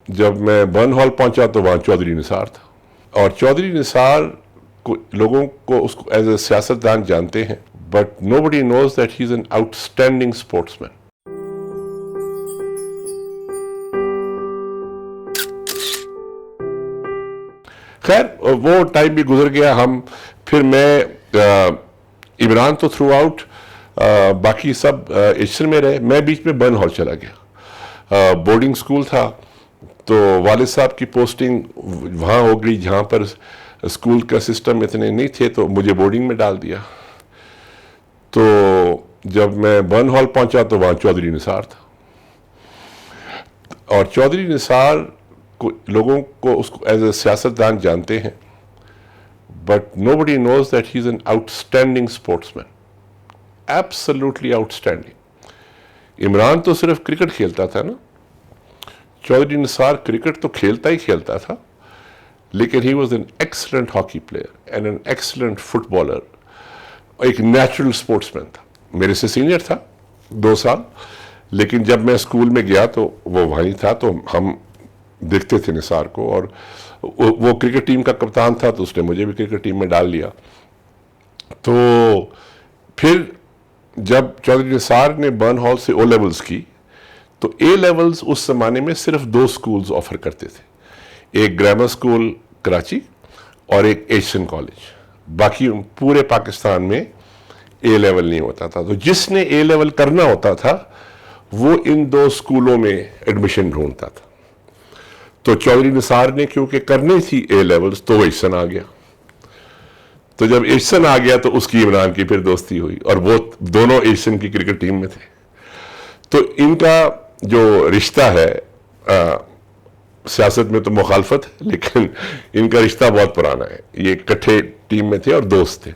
جب میں burn hall پہنچا تو وہاں چودھری نثار تھا، اور چودھری نثار کو لوگوں کو اس کو ایز اے سیاستدان جانتے ہیں، but nobody knows that he is an outstanding sportsman. خیر وہ ٹائم بھی گزر گیا. پھر میں عمران تو تھرو آؤٹ باقی سب ایشین میں رہے، میں بیچ میں برن ہال چلا گیا. بورڈنگ سکول تھا تو والد صاحب کی پوسٹنگ وہاں ہو گئی جہاں پر اسکول کا سسٹم اتنے نہیں تھے، تو مجھے بورڈنگ میں ڈال دیا. تو جب میں برن ہال پہنچا تو وہاں چودھری نثار تھا، اور چودھری نثار کو لوگوں کو اس کو ایز اے سیاستدان جانتے ہیں، but nobody knows that he is an outstanding sportsman, absolutely outstanding. Imran تو صرف کرکٹ کھیلتا تھا نا، چودھری نثار کرکٹ تو کھیلتا ہی کھیلتا تھا، لیکن he was an excellent hockey player and an excellent footballer, ایک نیچرل اسپورٹس مین تھا. میرے سے سینئر تھا 2 سال، لیکن جب میں اسکول میں گیا تو وہ وہیں تھا، تو ہم دیکھتے تھے نثار کو، اور وہ کرکٹ ٹیم کا کپتان تھا تو اس نے مجھے بھی کرکٹ ٹیم میں ڈال لیا. تو پھر جب چودھری نثار نے برن ہال سے او لیولز کی تو اے لیولز اس زمانے میں صرف 2 سکولز آفر کرتے تھے، ایک گرامر سکول کراچی اور ایک ایشین کالج. باقی پورے پاکستان میں اے لیول نہیں ہوتا تھا، تو جس نے اے لیول کرنا ہوتا تھا وہ ان 2 سکولوں میں ایڈمیشن ڈھونڈتا تھا. تو چودھری نثار نے کیونکہ کرنی تھی اے لیولز تو وہ ایشین آ گیا. تو جب ایشین آ گیا تو اس کی عمران کی پھر دوستی ہوئی، اور وہ دونوں ایشین کی کرکٹ ٹیم میں تھے. تو ان کا جو رشتہ ہے، سیاست میں تو مخالفت ہے لیکن ان کا رشتہ بہت پرانا ہے. یہ اکٹھے ٹیم میں تھے اور دوست تھے.